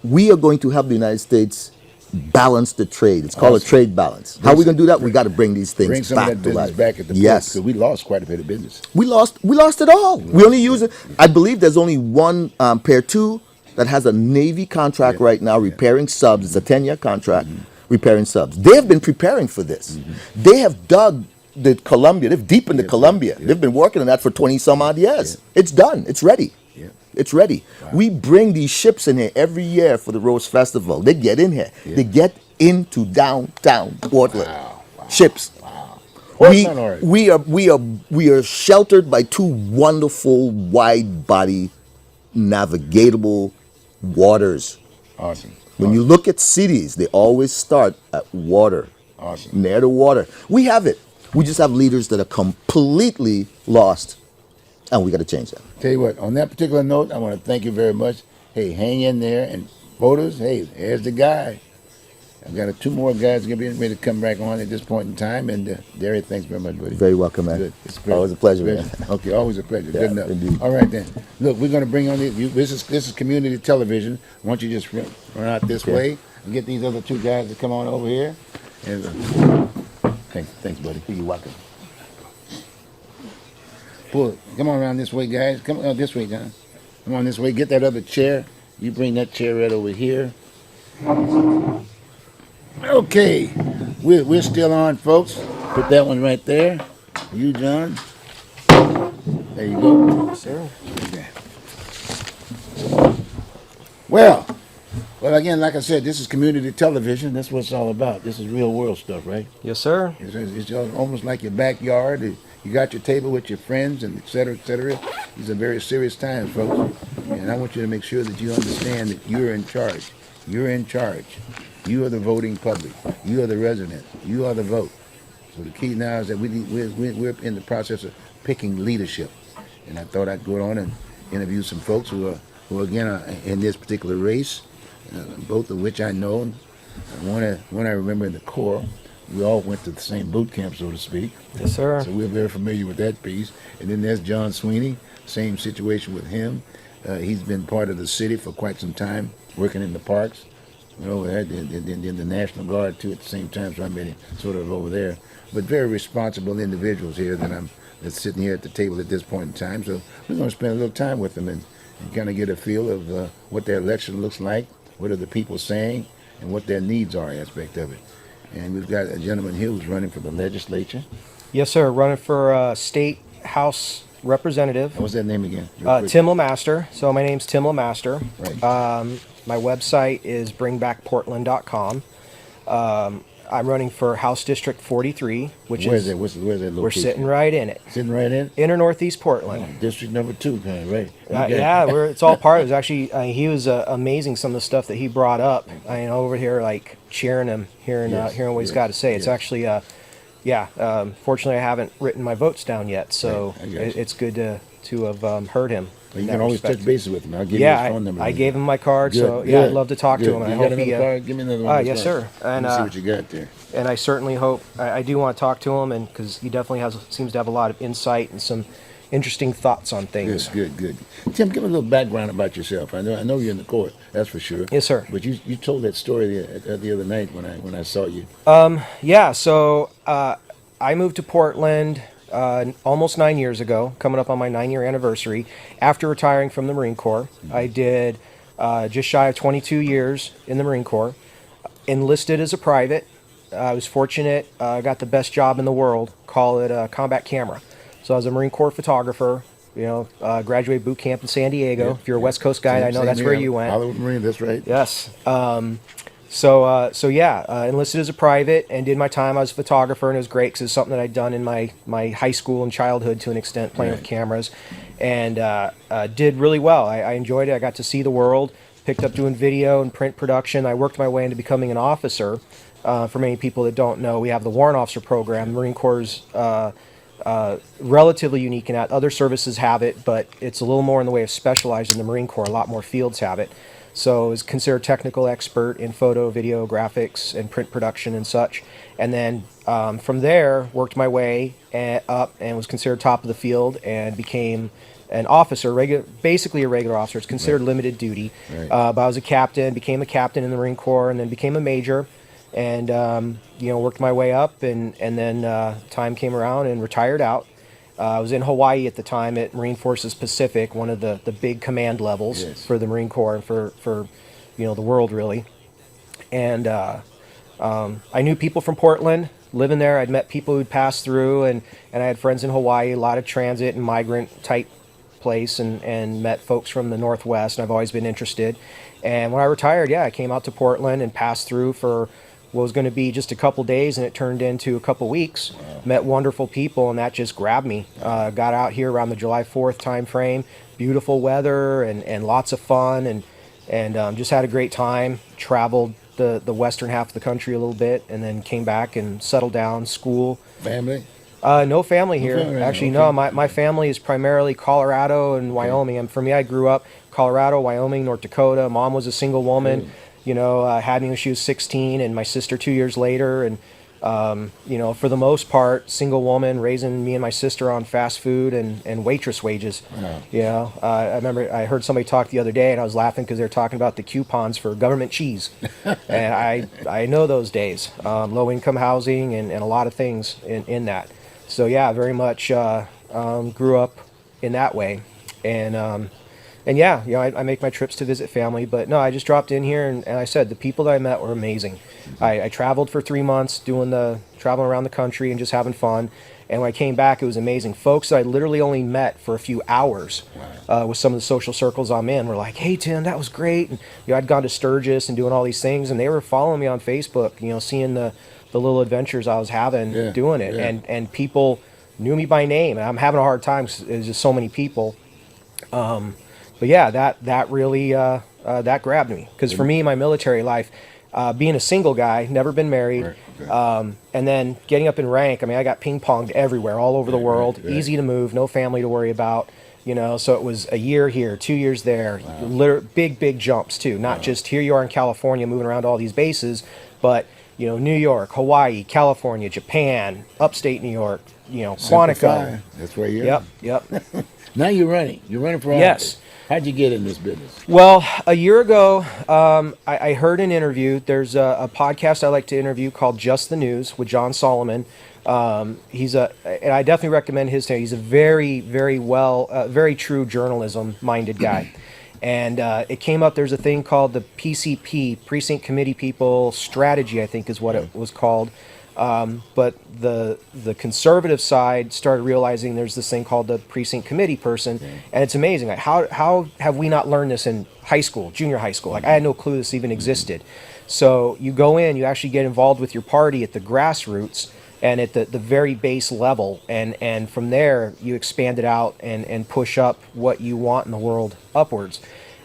we are going to help the United States balance the trade. It's called a trade balance. How are we going to do that? We got to bring these things Bring some back of that to business life. back at the yes, because we lost quite a bit of business. we lost it all. We only use it. I believe there's only one Pair 2 that has a Navy contract right now repairing subs. It's a 10-year contract repairing subs. They have been preparing for this. They have dug the Columbia. They've deepened the Columbia. They've been working on that for 20 some odd years. It's done. It's ready. It's ready. Wow. We bring these ships in here every year for the Rose Festival. They get in here. They get into downtown Portland. Wow. Ships. Wow. We are sheltered by two wonderful wide body navigatable waters. Awesome. When you look at cities, they always start at water. Awesome. Near the water. We have it. We just have leaders that are completely lost. And we got to change that. Tell you what, on that particular note, I want to thank you very much. Hey, hang in there. And voters, hey, there's the guy. I've got two more guys going to be ready to come back on at this point in time. And Derry, thanks very much, buddy. Very welcome, man. Good. It's great. Always a pleasure, man. Okay, always a pleasure. Yeah, Good enough. indeed. All right, then. Look, we're going to bring on this is community television. Why don't you just run out this way and get these other two guys to come on over here. And thanks, buddy. You're welcome. Come on around this way, guys. Come on this way, John. Come on this way. Get that other chair. You bring that chair right over here. Okay. We're still on, folks. Put that one right there. You, John. There you go. Sir. Okay. Well, again, like I said, this is community television. That's what it's all about. This is real world stuff, right? Yes, sir. It's almost like your backyard. You got your table with your friends, and et cetera, et cetera. These are very serious times, folks. And I want you to make sure that you understand that you're in charge. You're in charge. You are the voting public. You are the resident. You are the vote. So the key now is that we're in the process of picking leadership. And I thought I'd go on and interview some folks who again, are in this particular race, both of which I know. One I remember in the Corps. We all went to the same boot camp, so to speak. Yes, sir. So we're very familiar with that piece. And then there's John Sweeney, same situation with him. He's been part of the city for quite some time, working in the parks. In the National Guard too at the same time, so I've been sort of over there. But very responsible individuals here that's sitting here at the table at this point in time. So we're going to spend a little time with them and kind of get a feel of what their election looks like, what are the people saying, and what their needs are aspect of it. And we've got a gentleman here who's running for the legislature. Yes, sir. Running for State House Representative. What's that name again? Tim LeMaster. So my name's Tim LeMaster. Right. My website is bringbackportland.com. I'm running for House District 43, which Where's that location? We're sitting right in it. Sitting right in? Inner Northeast Portland. Oh, District number 2, kind of, right? Yeah, it's all part. It was actually he was amazing. Some of the stuff that he brought up. Over here, like cheering him, hearing what he's got to say. It's actually, fortunately, I haven't written my votes down yet, so it's good to have heard him. Well, you can always touch bases with him. I'll give you his phone number. I gave him my card, so I'd love to talk to him. And I hope he. Card? Give me another one. Yes, sir. And let me see what you got there. And I certainly hope I do want to talk to him, and because he definitely seems to have a lot of insight and some interesting thoughts on things. Good. Tim, give me a little background about yourself. I know you're in the court, that's for sure. Yes, sir. But you told that story the other night when I saw you. So I moved to Portland almost 9 years ago, coming up on my 9-year anniversary. After retiring from the Marine Corps, I did just shy of 22 years in the Marine Corps. Enlisted as a private. I was fortunate. I got the best job in the world. Call it a combat camera. So I was a Marine Corps photographer. Graduated boot camp in San Diego. If you're a West Coast guy, I know that's where you went. Hollywood Marine, that's right. Yes. Enlisted as a private and did my time. I was a photographer, and it was great because it's something that I'd done in my high school and childhood to an extent, playing with cameras, and did really well. I enjoyed it. I got to see the world. picked up doing video and print production. I worked my way into becoming an officer. For many people that don't know, we have the Warrant Officer Program. The Marine Corps is relatively unique in that. Other services have it, but it's a little more in the way of specialized in the Marine Corps. A lot more fields have it. So I was considered technical expert in photo, video, graphics, and print production and such. And then from there, worked my way up and was considered top of the field and became an officer, basically a regular officer. It's considered limited duty. Right. But I was a captain, became a captain in the Marine Corps, and then became a major. And worked my way up, and then time came around and retired out. I was in Hawaii at the time at Marine Forces Pacific, one of the big command levels for the Marine Corps and for the world really. And I knew people from Portland living there. I'd met people who'd passed through, and I had friends in Hawaii, a lot of transit and migrant type place, and met folks from the Northwest, and I've always been interested. And when I retired, I came out to Portland and passed through for what was going to be just a couple days, and it turned into a couple weeks. Wow. Met wonderful people, and that just grabbed me. Got out here around the July 4th time frame. Beautiful weather and lots of fun, and just had a great time. Traveled the western half of the country a little bit, and then came back and settled down. School. Family? No family here. Family, Actually, okay. no. My family is primarily Colorado and Wyoming. And for me, I grew up Colorado, Wyoming, North Dakota. Mom was a single woman. Had me when she was 16, and my sister 2 years later. And, for the most part, single woman, raising me and my sister on fast food and waitress wages. Wow. I remember I heard somebody talk the other day, and I was laughing because they were talking about the coupons for government cheese. And I know those days, low-income housing and a lot of things in that. So, very much grew up in that way. I make my trips to visit family, but no, I just dropped in here, and I said the people that I met were amazing. I traveled for 3 months traveling around the country and just having fun, and when I came back, it was amazing. Folks that I literally only met for a few hours with some of the social circles I'm in were like, hey, Tim, that was great. And, I'd gone to Sturgis and doing all these things, and they were following me on Facebook, seeing the little adventures I was having doing it, and people knew me by name, and I'm having a hard time because there's just so many people. But that really that grabbed me, because for me, my military life, being a single guy, never been married, and then getting up in rank. I mean, I got ping ponged everywhere, all over the world, easy to move, no family to worry about. So it was a year here, 2 years there, big jumps too. Not just here you are in California moving around all these bases, but New York, Hawaii, California, Japan, upstate New York, Quantico. That's where you're. Yep. Now you're running. You're running for office. Yes. How'd you get in this business? Well, a year ago, I heard an interview. There's a podcast I like to interview called Just the News with John Solomon. And I definitely recommend his name. He's a very, very very true journalism-minded guy. And it came up, there's a thing called the PCP, Precinct Committee People Strategy, I think is what it was called. But the conservative side started realizing there's this thing called the precinct committee person, and it's amazing. Like, how have we not learned this in high school, junior high school? Like, I had no clue this even existed. So you go in, you actually get involved with your party at the grassroots and at the very base level, and from there you expand it out and push up what you want in the world upwards.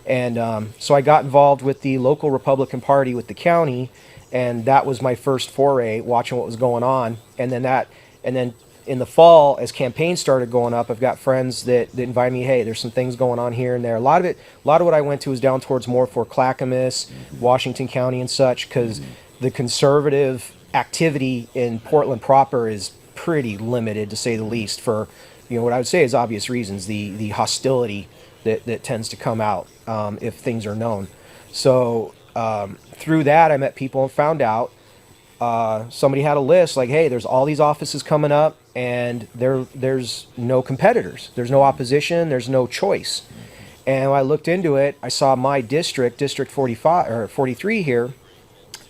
And so I got involved with the local Republican Party with the county, and that was my first foray, watching what was going on. And then in the fall, as campaigns started going up, I've got friends that invite me, hey, there's some things going on here and there. A lot of what I went to was down towards more for Clackamas, Washington County and such, because the conservative activity in Portland proper is pretty limited, to say the least, for what I would say is obvious reasons, the hostility that tends to come out if things are known. So through that, I met people and found out somebody had a list like, hey, there's all these offices coming up, and there's no competitors, there's no opposition, there's no choice. And when I looked into it, I saw my district 45 or 43 here,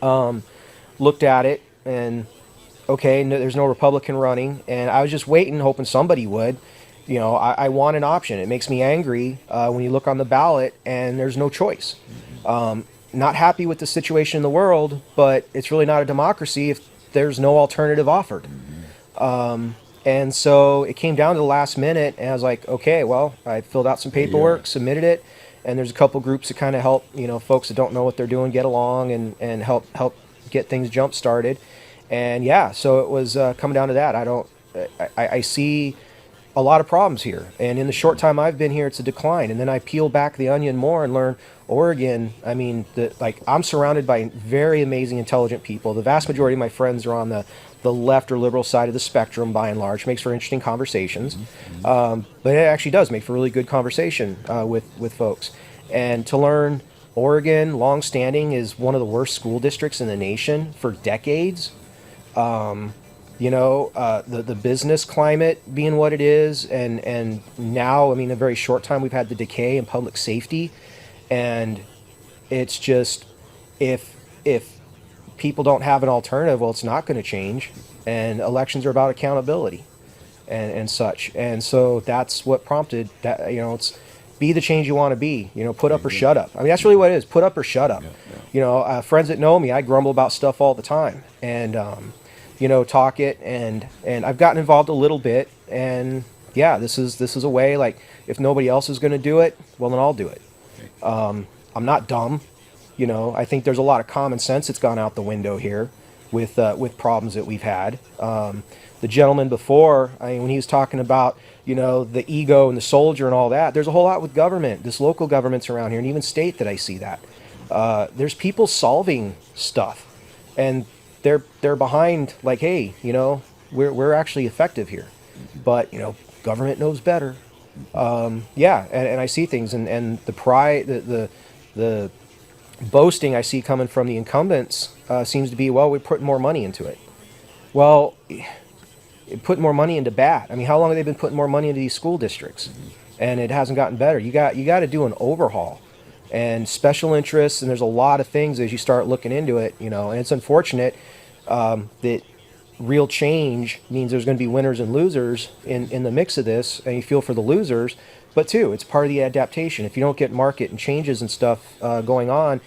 looked at it, and okay, no, there's no Republican running, and I was just waiting, hoping somebody would. I want an option. It makes me angry when you look on the ballot and there's no choice. Not happy with the situation in the world, but it's really not a democracy if there's no alternative offered. And so it came down to the last minute, and I was like, okay, well, I filled out some paperwork, submitted it, and there's a couple groups that kind of help, folks that don't know what they're doing get along and help get things jump started. And yeah, so it was coming down to that. I see a lot of problems here, and in the short time I've been here, it's a decline. And then I peel back the onion more and learn Oregon. I mean, I'm surrounded by very amazing, intelligent people. The vast majority of my friends are on the left or liberal side of the spectrum, by and large. Makes for interesting conversations, but it actually does make for really good conversation with folks. And to learn Oregon, long-standing, is one of the worst school districts in the nation for decades. The business climate being what it is, and now, I mean, in a very short time, we've had the decay in public safety, and it's just, if people don't have an alternative, well, it's not going to change, and elections are about accountability and such. And so that's what prompted that. It's be the change you want to be. Put up or shut up. I mean, that's really what it is. Put up or shut up. Friends that know me, I grumble about stuff all the time, and talk it, and I've gotten involved a little bit, and yeah, this is a way, like, if nobody else is going to do it, well, then I'll do it. I'm not dumb. I think there's a lot of common sense that's gone out the window here with problems that we've had. The gentleman before, when he was talking about, the ego and the soldier and all that, there's a whole lot with government, this local governments around here, and even state, that I see that. There's people solving stuff, and they're behind, like, hey, we're actually effective here, but government knows better. Yeah, and I see things, and the pride, the boasting I see coming from the incumbents seems to be, well, we're putting more money into it. Well, putting more money into bad. I mean, how long have they been putting more money into these school districts, and it hasn't gotten better? You got to do an overhaul. And special interests, and there's a lot of things as you start looking into it, and it's unfortunate that real change means there's going to be winners and losers in the mix of this, and you feel for the losers, but too, it's part of the adaptation. If you don't get market and changes and stuff going on,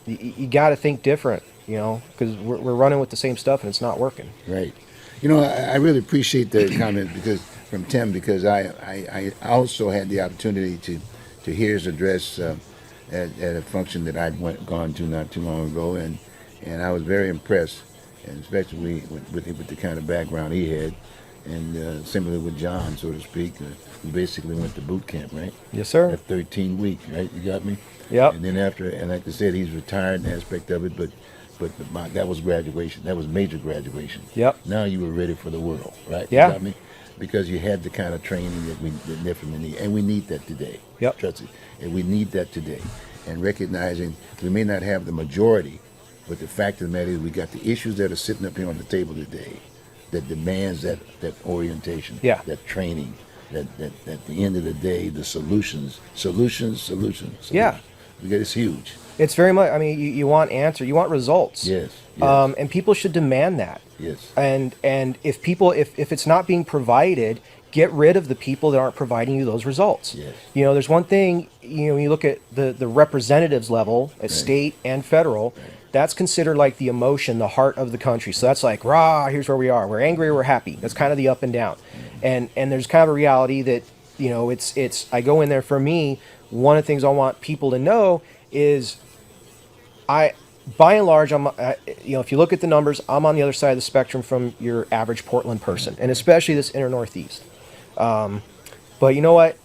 you got to think different, because we're running with the same stuff and it's not working. Right. I really appreciate the comment from Tim, because I also had the opportunity to hear his address at a function that I'd gone to not too long ago, and I was very impressed, and especially with the kind of background he had, and similarly with John, so to speak, who basically went to boot camp, right? Yes, sir. At 13 weeks, right? You got me? Yep. And then after, and like I said, he's retired, an aspect of it, but that was graduation. That was major graduation. Yep. Now you were ready for the world, right? Yeah. You got me? Because you had the kind of training that we definitely need, and we need that today. Yep. Trust it, and we need that today. And recognizing we may not have the majority, but the fact of the matter is we got the issues that are sitting up here on the table today that demands that orientation, yeah, that training, that at the end of the day, the solutions. Yeah. It's huge. It's very much, I mean, you want answer, you want results. Yes. And people should demand that. Yes. And if it's not being provided, get rid of the people that aren't providing you those results. Yes. There's one thing, when you look at the representatives level at state and federal, that's considered like the emotion, the heart of the country. So that's like, rah, here's where we are. We're angry or we're happy. That's kind of the up and down. And there's kind of a reality that, it's I go in there, for me, one of the things I want people to know is by and large, if you look at the numbers, I'm on the other side of the spectrum from your average Portland person, and especially this inner Northeast. But you know what?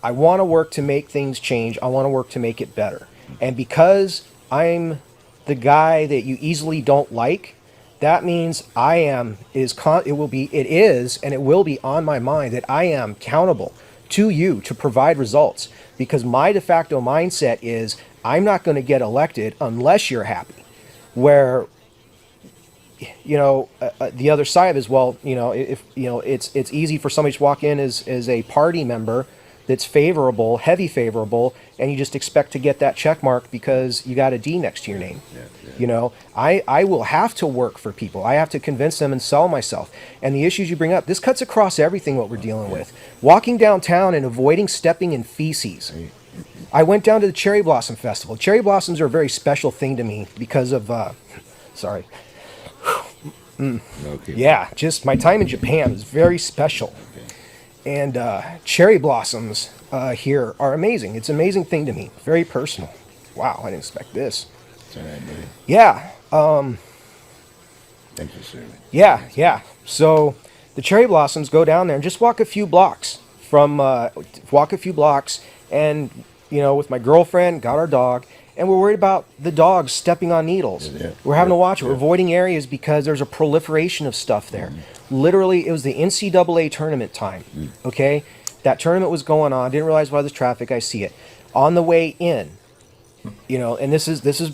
I want to work to make things change. I want to work to make it better. And because I'm the guy that you easily don't like, that means it is, and it will be on my mind that I am accountable to you to provide results, because my de facto mindset is I'm not going to get elected unless you're happy. Where, the other side of it is, well, if it's easy for somebody to walk in as a party member that's favorable, heavy favorable, and you just expect to get that check mark because you got a D next to your name. Yeah. I will have to work for people. I have to convince them and sell myself. And the issues you bring up, this cuts across everything what we're dealing with. Walking downtown and avoiding stepping in feces. I went down to the Cherry Blossom Festival. Cherry blossoms are a very special thing to me because of, sorry. Okay. Yeah, just my time in Japan was very special. And cherry blossoms here are amazing. It's an amazing thing to me. Very personal. Wow, I didn't expect this. It's all right, buddy. Yeah, Thanks for serving. yeah. So the cherry blossoms, go down there and just walk a few blocks and, with my girlfriend, got our dog, and we're worried about the dogs stepping on needles. Yeah. We're having to watch it. We're avoiding areas because there's a proliferation of stuff there. Literally, it was the NCAA tournament time, okay? That tournament was going on. I didn't realize why there's traffic. I see it. On the way in, and this is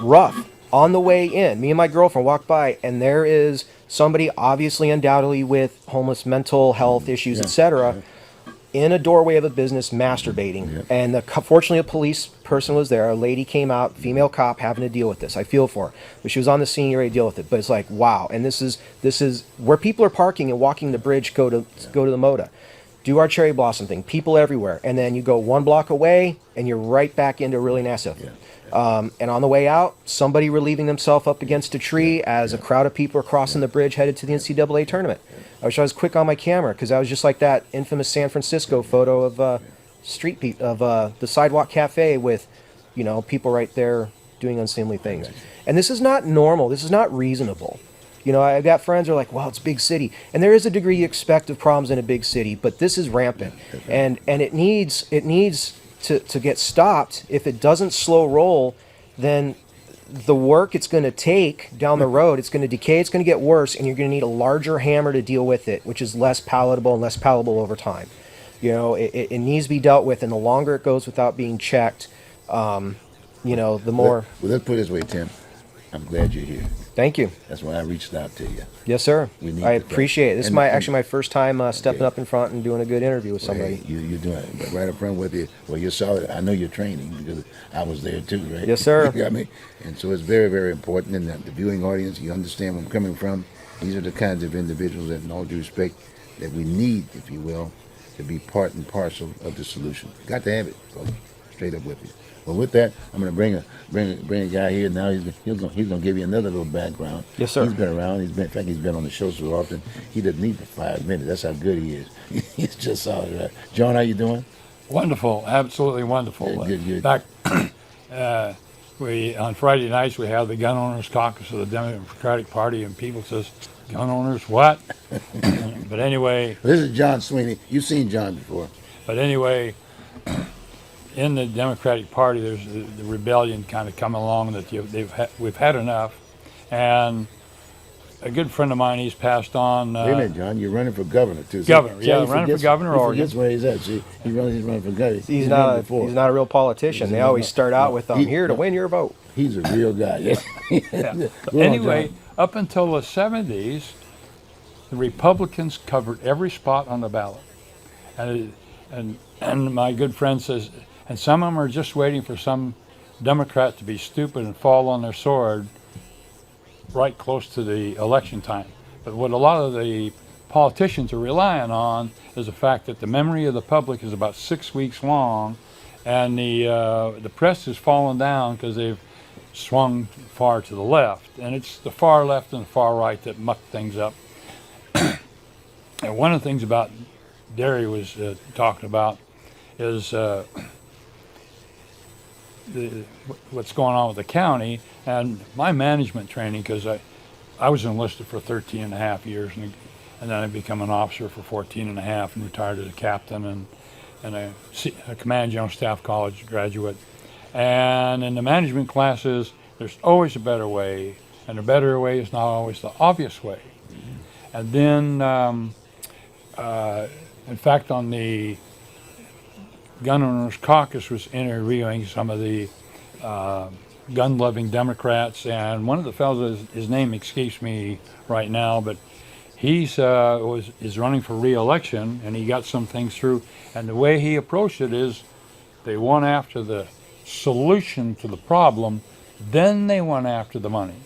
rough. On the way in, me and my girlfriend walked by, and there is somebody, obviously, undoubtedly with homeless mental health issues, etc., in a doorway of a business masturbating. And fortunately, a police person was there. A lady came out, female cop, having to deal with this. I feel for her, but she was on the scene, ready to deal with it. But it's like, wow. And this is where people are parking and walking the bridge, go to the Moda. Do our cherry blossom thing. People everywhere. And then you go 1 block away, and you're right back into really nasty stuff. And on the way out, somebody relieving themselves up against a tree as a crowd of people are crossing the bridge headed to the NCAA tournament. I wish I was quick on my camera, because I was just like that infamous San Francisco photo of the sidewalk cafe with, people right there doing unseemly things. And this is not normal. This is not reasonable. I've got friends who are like, well, it's a big city. And there is a degree you expect of problems in a big city, but this is rampant. And it needs to get stopped. If it doesn't slow roll, then the work it's going to take down the road, it's going to decay, it's going to get worse, and you're going to need a larger hammer to deal with it, which is less palatable and less palatable over time. It needs to be dealt with, and the longer it goes without being checked, the more... Well, let's put it this way, Tim. I'm glad you're here. Thank you. That's why I reached out to you. Yes, sir. I appreciate it. This is actually my first time stepping up in front and doing a good interview with somebody. Hey, you're doing it. But right up front with you, well, you're solid. I know you're training, because I was there too, right? Yes, sir. You got me? And so it's very, very important. And the viewing audience, you understand where I'm coming from. These are the kinds of individuals that, in all due respect, that we need, if you will, to be part and parcel of the solution. Got to have it, folks. Straight up with you. Well, with that, I'm going to bring a guy here now. He's going to give you another little background. Yes, sir. He's been around. In fact, he's been on the show so often. He doesn't need the 5 minutes. That's how good he is. He's just solid. Right? John, how you doing? Wonderful, absolutely wonderful. Yeah, good. In fact, on Friday nights we have the Gun Owners Caucus of the Democratic Party, and people says, "Gun owners, what?" But anyway, This is John Sweeney. You've seen John before. But anyway, in the Democratic Party, there's the rebellion kind of coming along that we've had enough, and a good friend of mine, he's passed on. Wait a minute, John. You're running for governor too. Governor, running for governor of Oregon. He forgets where he's at. See, he's running for governor. He's not a real politician. They always start out with, "I'm here to win your vote." He's a real guy. Yeah. Anyway, up until the 70s, the Republicans covered every spot on the ballot, and my good friend says, and some of them are just waiting for some Democrat to be stupid and fall on their sword right close to the election time. But what a lot of the politicians are relying on is the fact that the memory of the public is about 6 weeks long, and the press has fallen down because they've swung far to the left, and it's the far left and the far right that muck things up. And one of the things about Derry was talking about is what's going on with the county, and my management training, because I was enlisted for 13 and a half years, and then I became an officer for 14 and a half and retired as a captain and a command general staff college graduate. And in the management classes, there's always a better way, and the better way is not always the obvious way. And then, in fact, on the Gun Owners Caucus was interviewing some of the gun-loving Democrats, and one of the fellows, his name escapes me right now, but he's is running for re-election, and he got some things through. And the way he approached it is, they went after the solution to the problem, then they went after the money.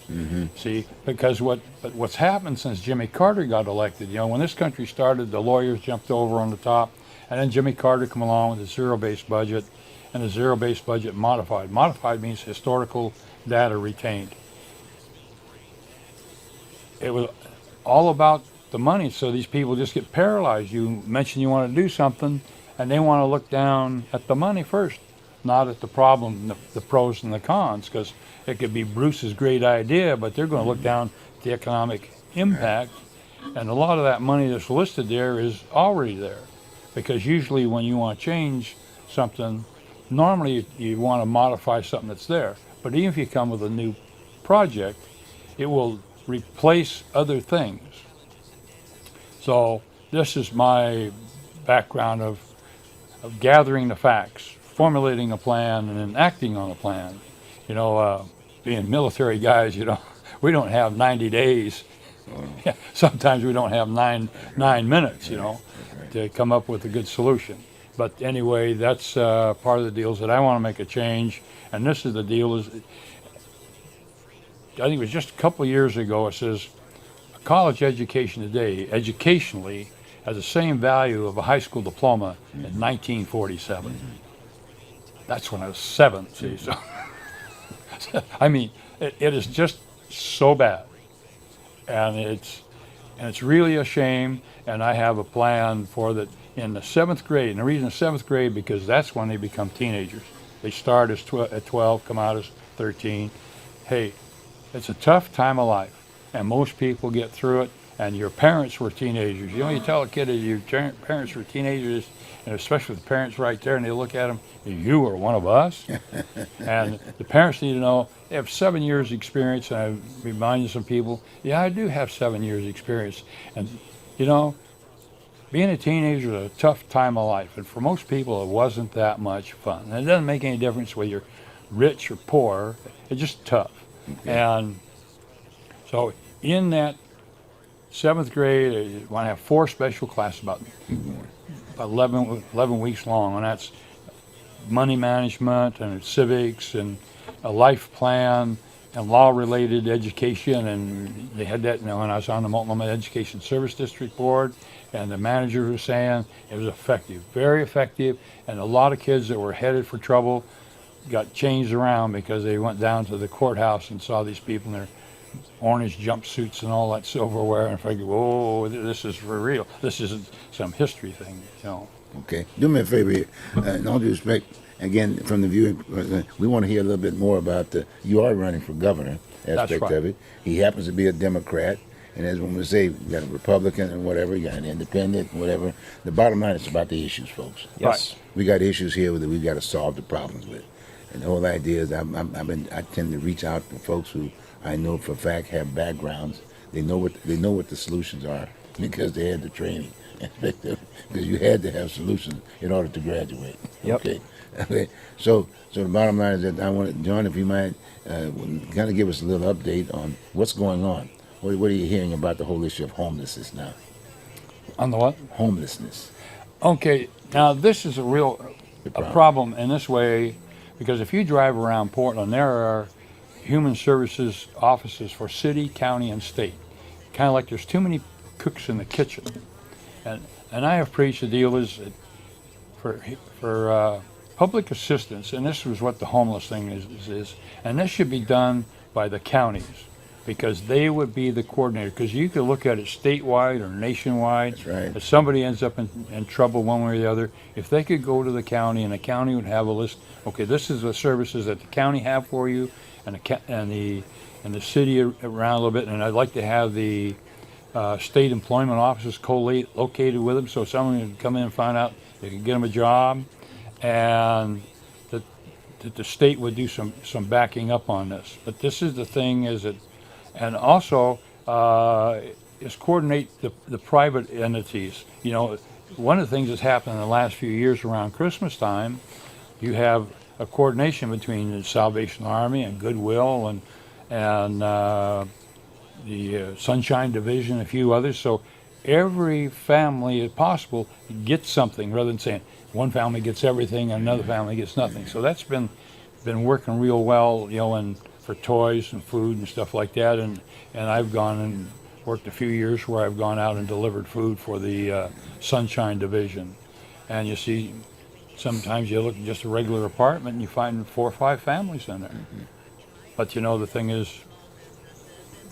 See, because what's happened since Jimmy Carter got elected, when this country started, the lawyers jumped over on the top, and then Jimmy Carter come along with a zero-based budget, and the zero-based budget modified. Modified means historical data retained. It was all about the money. So these people just get paralyzed. You mention you want to do something, and they want to look down at the money first, not at the problem, the pros and the cons, because it could be Bruce's great idea, but they're going to look down at the economic impact. And a lot of that money that's listed there is already there, because usually when you want to change something, normally you want to modify something that's there. But even if you come with a new project, it will replace other things. So this is my background of gathering the facts, formulating a plan, and then acting on a plan. You know, being military guys, you know, we don't have 90 days. Yeah, sometimes we don't have nine minutes, you know, to come up with a good solution. But anyway, that's part of the deal is that I want to make a change. And this is the deal is, I think it was just a couple of years ago, it says, a college education today, educationally, has the same value of a high school diploma in 1947. That's when I was 7, see, so. I mean, it is just so bad. And it's really a shame, and I have a plan for that in the 7th grade. And the reason 7th grade, because that's when they become teenagers. They start as at 12, come out as 13. Hey, it's a tough time of life, and most people get through it, and your parents were teenagers. You know, you tell a kid that your parents were teenagers, and especially the parents right there, and they look at them, you are one of us. And the parents need to know, they have 7 years experience, and I remind some people, yeah, I do have 7 years experience. And, you know, being a teenager is a tough time of life, and for most people it wasn't that much fun. And it doesn't make any difference whether you're rich or poor, it's just tough. Okay. And so in that 7th grade, I want to have 4 special classes about 11 weeks long, and that's money management and civics and a life plan and law-related education. And they had that, you know, when I was on the Multnomah Education Service District Board, and the manager was saying it was effective, very effective, and a lot of kids that were headed for trouble got changed around because they went down to the courthouse and saw these people in their orange jumpsuits and all that silverware, and figured, whoa, this is for real. This isn't some history thing, you know. Okay. Do me a favor here. In all due respect, again, from the viewing, we want to hear a little bit more about you are running for governor aspect right. of it. He happens to be a Democrat, and as when we say, you got a Republican and whatever, you got an independent, whatever. The bottom line is about the issues, folks. Yes. Right. We got issues here that we've got to solve the problems with. And the whole idea is I tend to reach out to folks who I know for a fact have backgrounds. They know what the solutions are because they had the training. Because you had to have solutions in order to graduate. Yep. Okay. So the bottom line is that I want John, if you might kind of give us a little update on what's going on. What are you hearing about the whole issue of homelessness now? On the what? Homelessness. Okay. Now this is a real problem in this way, because if you drive around Portland, there are human services offices for city, county, and state. Kind of like there's too many cooks in the kitchen. And I have preached the deal is for public assistance, and this was what the homeless thing is, and this should be done by the counties, because they would be the coordinator. Because you could look at it statewide or nationwide. That's right. If somebody ends up in trouble one way or the other, if they could go to the county, and the county would have a list, okay, this is the services that the county have for you, and the city around a little bit, and I'd like to have the state employment offices co-located with them, so someone can come in and find out they can get them a job, and that the state would do some backing up on this. But this is the thing is that, and also is coordinate the private entities. You know, one of the things that's happened in the last few years around Christmas time, you have a coordination between the Salvation Army and Goodwill and the Sunshine Division, a few others. So every family, if possible, gets something, rather than saying one family gets everything and another family gets nothing. So that's been working real well, you know, and for toys and food and stuff like that. And I've gone and worked a few years where I've gone out and delivered food for the Sunshine Division. And you see, sometimes you look at just a regular apartment and you find 4 or 5 families in there. Mm-hmm. But you know, the thing is,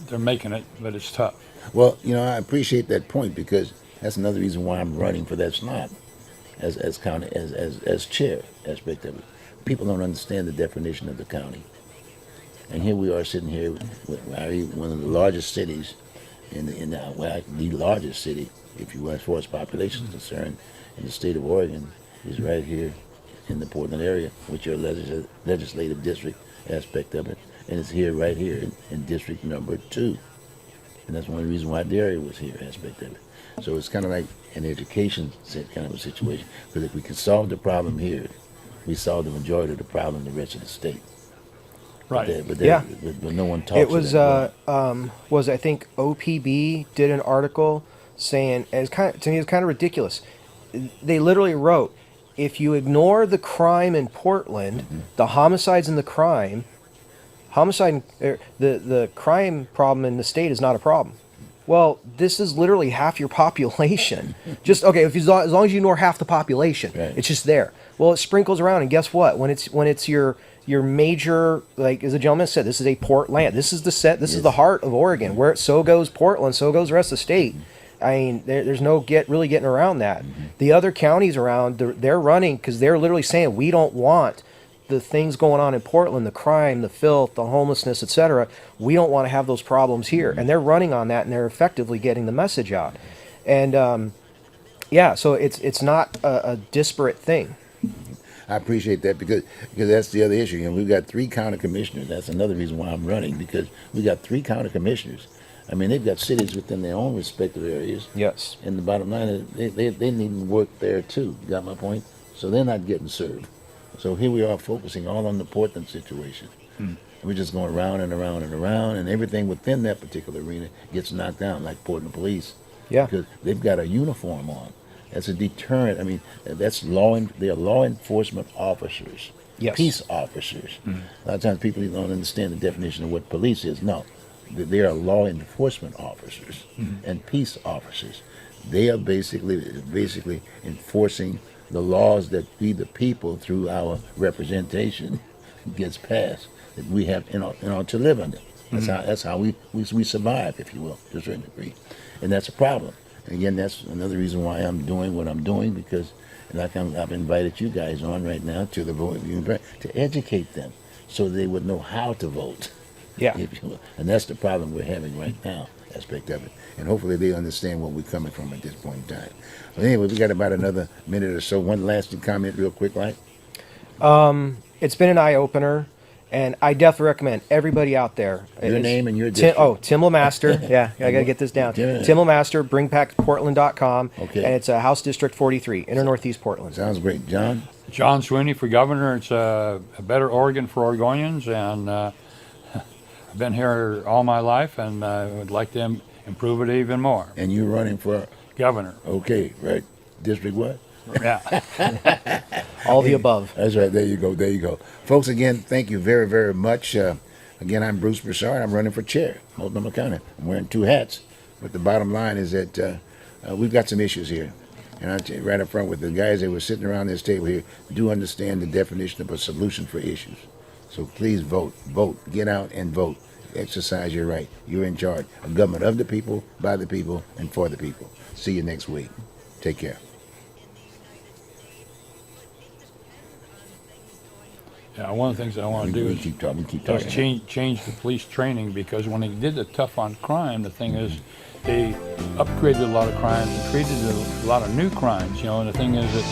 they're making it, but it's tough. Well, I appreciate that point because that's another reason why I'm running for that slot as county as chair aspect of it. People don't understand the definition of the county, and here we are sitting here with one of the largest cities the largest city, if you will, as far as population is concerned, in the state of Oregon, is right here in the Portland area, with your legislative district aspect of it, and it's here right here in district number 2. And that's one of the reasons why Derry was here, aspect of it. So it's kind of like an education kind of a situation. Because if we can solve the problem here, we solve the majority of the problem in the rest of the state. Right. But no one talks. It was I think OPB did an article saying, and to me it's kind of ridiculous. They literally wrote, if you ignore the crime in Portland, the homicides and the crime, the crime problem in the state is not a problem. Well, this is literally half your population. Just okay, as long as you ignore half the population, right. It's just there. Well, it sprinkles around, and guess what? When it's your major, like as the gentleman said, this is a port land. This is is the heart of Oregon. Where so goes Portland, so goes the rest of the state. I mean, there's no really getting around that. The other counties around, they're running because they're literally saying we don't want the things going on in Portland, the crime, the filth, the homelessness, etc. We don't want to have those problems here, and they're running on that, and they're effectively getting the message out. And so it's not a disparate thing. I appreciate that because that's the other issue. We've got 3 county commissioners. That's another reason why I'm running, because we got 3 county commissioners. I mean, they've got cities within their own respective areas. Yes. And the bottom line is they need to work there too. You got my point? So they're not getting served. So here we are focusing all on the Portland situation. We're just going around and around and around, and everything within that particular arena gets knocked down, like Portland Police. Yeah. Because they've got a uniform on. That's a deterrent. I mean, they're law enforcement officers. Yes. Peace officers. A lot of times people don't understand the definition of what police is. No, they are law enforcement officers and peace officers. They are basically enforcing the laws that we, the people, through our representation, gets passed, that we have in order to live under. That's how we survive, if you will, to a certain degree, and that's a problem. And again, that's another reason why I'm doing what I'm doing, because like I've invited you guys on right now to the vote, to educate them so they would know how to vote. Yeah. If you will. And that's the problem we're having right now, aspect of it. And hopefully they understand where we're coming from at this point in time. But anyway, we got about another minute or so. One lasting comment real quick, right? It's been an eye-opener, and I definitely recommend everybody out there. Your name and your district. Tim LeMaster. Yeah, I got to get this down. Tim LeMaster, bringbackportland.com. Okay. And it's House District 43, Inner Northeast Portland. Sounds great. John? John Sweeney for governor. It's a better Oregon for Oregonians, and I've been here all my life, and I would like to improve it even more. And you're running for? Governor. Okay, right. District what? Yeah. All the above. That's right. There you go. Folks, again, thank you very, very much. Again, I'm Bruce Broussard. I'm running for chair, Multnomah County. I'm wearing 2 hats. But the bottom line is that we've got some issues here. And I'll tell you right up front, with the guys that were sitting around this table here, do understand the definition of a solution for issues. So please vote. Vote. Get out and vote. Exercise your right. You're in charge. A government of the people, by the people, and for the people. See you next week. Take care. Yeah, one of the things I want to do is keep talking. change the police training, because when they did the tough on crime, the thing is they upgraded a lot of crimes and created a lot of new crimes, and the thing is that